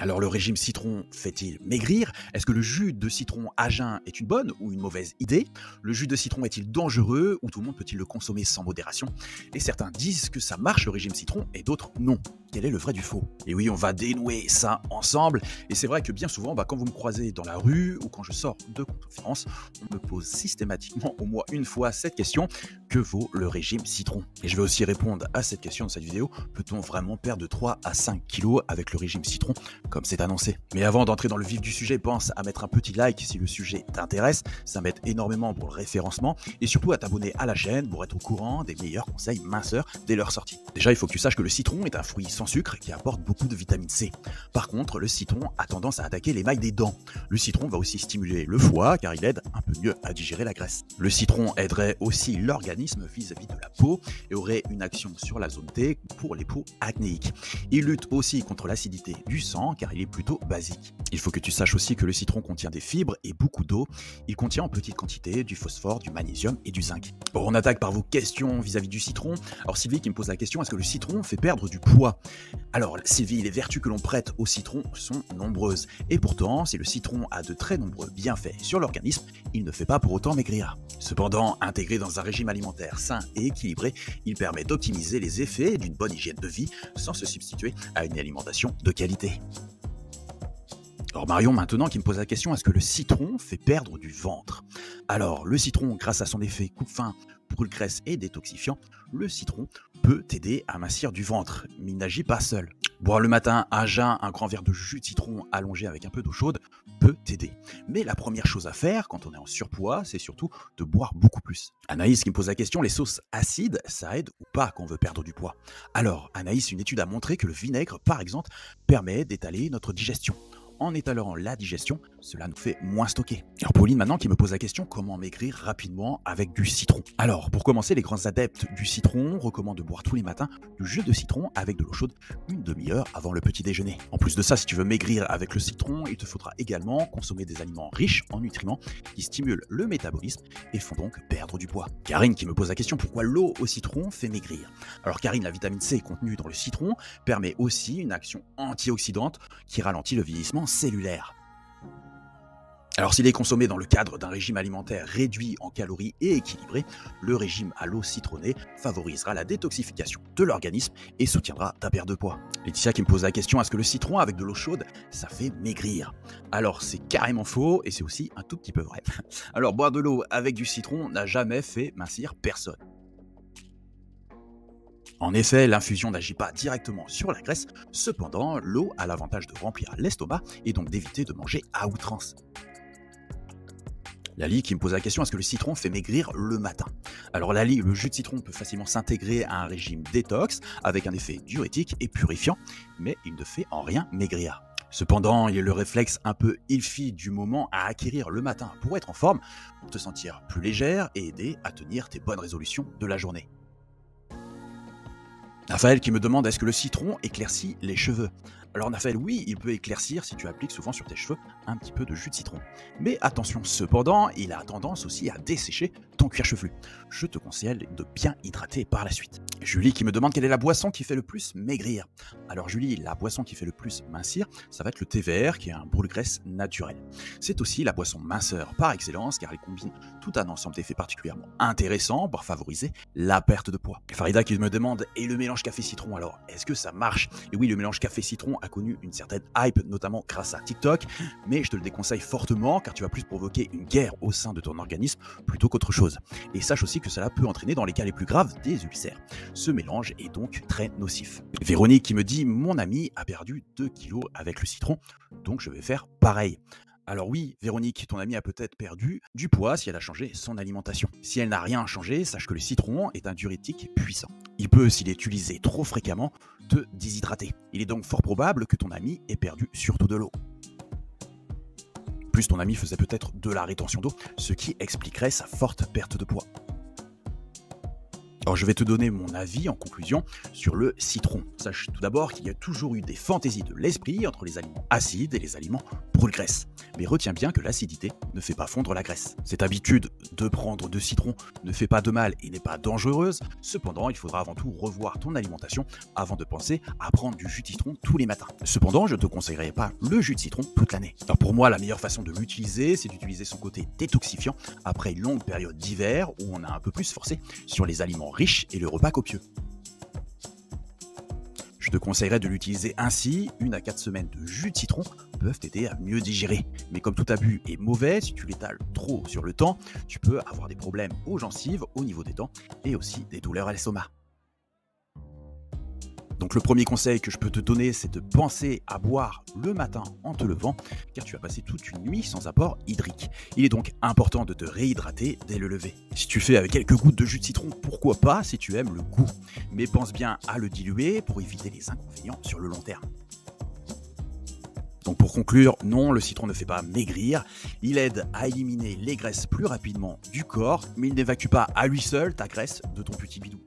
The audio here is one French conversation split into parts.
Alors le régime citron fait-il maigrir? Est-ce que le jus de citron à jeun est une bonne ou une mauvaise idée? Le jus de citron est-il dangereux ou tout le monde peut-il le consommer sans modération? Et certains disent que ça marche le régime citron et d'autres non. Quel est le vrai du faux? Et oui, on va dénouer ça ensemble. Et c'est vrai que bien souvent, quand vous me croisez dans la rue ou quand je sors de conférence, on me pose systématiquement au moins une fois cette question: que vaut le régime citron? Et je vais aussi répondre à cette question dans cette vidéo: peut-on vraiment perdre de 3 à 5 kilos avec le régime citron comme c'est annoncé? Mais avant d'entrer dans le vif du sujet, pense à mettre un petit like si le sujet t'intéresse, ça m'aide énormément pour le référencement, et surtout à t'abonner à la chaîne pour être au courant des meilleurs conseils minceurs dès leur sortie. Déjà, il faut que tu saches que le citron est un fruit sans sucre qui apporte beaucoup de vitamine C. Par contre, le citron a tendance à attaquer l'émail des dents. Le citron va aussi stimuler le foie car il aide un peu mieux à digérer la graisse. Le citron aiderait aussi l'organisme vis-à-vis de la peau et aurait une action sur la zone T pour les peaux acnéiques. Il lutte aussi contre l'acidité du sang car il est plutôt basique. Il faut que tu saches aussi que le citron contient des fibres et beaucoup d'eau. Il contient en petite quantité du phosphore, du magnésium et du zinc. Bon, on attaque par vos questions vis-à-vis du citron. Alors Sylvie qui me pose la question: est-ce que le citron fait perdre du poids? Alors Sylvie, les vertus que l'on prête au citron sont nombreuses. Et pourtant, si le citron a de très nombreux bienfaits sur l'organisme, il ne fait pas pour autant maigrir. Cependant, intégré dans un régime alimentaire sain et équilibré, il permet d'optimiser les effets d'une bonne hygiène de vie sans se substituer à une alimentation de qualité. Alors Marion maintenant qui me pose la question: est-ce que le citron fait perdre du ventre? Alors le citron, grâce à son effet coupe-faim, brûle-graisse et détoxifiant, le citron peut t'aider à mincir du ventre, mais il n'agit pas seul. Boire le matin à jeun un grand verre de jus de citron allongé avec un peu d'eau chaude peut t'aider. Mais la première chose à faire quand on est en surpoids, c'est surtout de boire beaucoup plus. Anaïs qui me pose la question: les sauces acides, ça aide ou pas quand on veut perdre du poids? Alors Anaïs, une étude a montré que le vinaigre, par exemple, permet d'étaler notre digestion. En étalant la digestion, cela nous fait moins stocker. Alors Pauline maintenant qui me pose la question: comment maigrir rapidement avec du citron? Alors pour commencer, les grands adeptes du citron recommandent de boire tous les matins du jus de citron avec de l'eau chaude une demi-heure avant le petit déjeuner. En plus de ça, si tu veux maigrir avec le citron, il te faudra également consommer des aliments riches en nutriments qui stimulent le métabolisme et font donc perdre du poids. Karine qui me pose la question: pourquoi l'eau au citron fait maigrir? Alors Karine, la vitamine C contenue dans le citron permet aussi une action antioxydante qui ralentit le vieillissement cellulaire. Alors s'il est consommé dans le cadre d'un régime alimentaire réduit en calories et équilibré, le régime à l'eau citronnée favorisera la détoxification de l'organisme et soutiendra ta perte de poids. Laetitia qui me pose la question: est-ce que le citron avec de l'eau chaude, ça fait maigrir? Alors c'est carrément faux et c'est aussi un tout petit peu vrai. Alors boire de l'eau avec du citron n'a jamais fait mincir personne. En effet, l'infusion n'agit pas directement sur la graisse, cependant, l'eau a l'avantage de remplir l'estomac et donc d'éviter de manger à outrance. Lali qui me pose la question: est-ce que le citron fait maigrir le matin? Alors Lali, le jus de citron peut facilement s'intégrer à un régime détox avec un effet diurétique et purifiant, mais il ne fait en rien maigrir. Cependant, il y a le réflexe un peu ill-fit du moment à acquérir le matin pour être en forme, pour te sentir plus légère et aider à tenir tes bonnes résolutions de la journée. Raphaël qui me demande: est-ce que le citron éclaircit les cheveux? Alors Raphaël, oui, il peut éclaircir si tu appliques souvent sur tes cheveux un petit peu de jus de citron. Mais attention, cependant, il a tendance aussi à dessécher ton cuir chevelu. Je te conseille de bien hydrater par la suite. Julie qui me demande: quelle est la boisson qui fait le plus maigrir? Alors Julie, la boisson qui fait le plus mincir, ça va être le thé vert qui est un brûle-graisse naturel. C'est aussi la boisson minceur par excellence car elle combine tout un ensemble d'effets particulièrement intéressants pour favoriser la perte de poids. Farida qui me demande: et le mélange café-citron alors, est-ce que ça marche? Et oui, le mélange café-citron a connu une certaine hype, notamment grâce à TikTok, mais je te le déconseille fortement car tu vas plus provoquer une guerre au sein de ton organisme plutôt qu'autre chose. Et sache aussi que cela peut entraîner dans les cas les plus graves des ulcères. Ce mélange est donc très nocif. Véronique qui me dit: mon ami a perdu 2 kilos avec le citron, donc je vais faire pareil. Alors oui, Véronique, ton amie a peut-être perdu du poids si elle a changé son alimentation. Si elle n'a rien changé, sache que le citron est un diurétique puissant. Il peut, s'il est utilisé trop fréquemment, te déshydrater. Il est donc fort probable que ton amie ait perdu surtout de l'eau. Plus ton ami faisait peut-être de la rétention d'eau, ce qui expliquerait sa forte perte de poids. Alors je vais te donner mon avis en conclusion sur le citron. Sache tout d'abord qu'il y a toujours eu des fantaisies de l'esprit entre les aliments acides et les aliments brûle graisse. Mais retiens bien que l'acidité ne fait pas fondre la graisse. Cette habitude de prendre de citron ne fait pas de mal et n'est pas dangereuse. Cependant, il faudra avant tout revoir ton alimentation avant de penser à prendre du jus de citron tous les matins. Cependant, je ne te conseillerais pas le jus de citron toute l'année. Alors pour moi, la meilleure façon de l'utiliser, c'est d'utiliser son côté détoxifiant après une longue période d'hiver où on a un peu plus forcé sur les aliments riches et le repas copieux. Je te conseillerais de l'utiliser ainsi, 1 à 4 semaines de jus de citron peuvent t'aider à mieux digérer. Mais comme tout abus est mauvais, si tu l'étales trop sur le temps, tu peux avoir des problèmes aux gencives, au niveau des dents et aussi des douleurs à l'estomac. Donc le premier conseil que je peux te donner, c'est de penser à boire le matin en te levant, car tu as passé toute une nuit sans apport hydrique. Il est donc important de te réhydrater dès le lever. Si tu fais avec quelques gouttes de jus de citron, pourquoi pas si tu aimes le goût. Mais pense bien à le diluer pour éviter les inconvénients sur le long terme. Donc pour conclure, non, le citron ne fait pas maigrir, il aide à éliminer les graisses plus rapidement du corps, mais il n'évacue pas à lui seul ta graisse de ton petit bidou.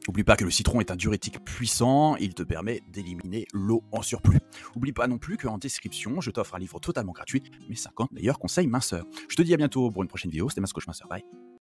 N'oublie pas que le citron est un diurétique puissant, il te permet d'éliminer l'eau en surplus. N'oublie pas non plus qu'en description, je t'offre un livre totalement gratuit, mes 50 meilleurs conseils minceurs. Je te dis à bientôt pour une prochaine vidéo, c'était Mascoche Minceur, bye.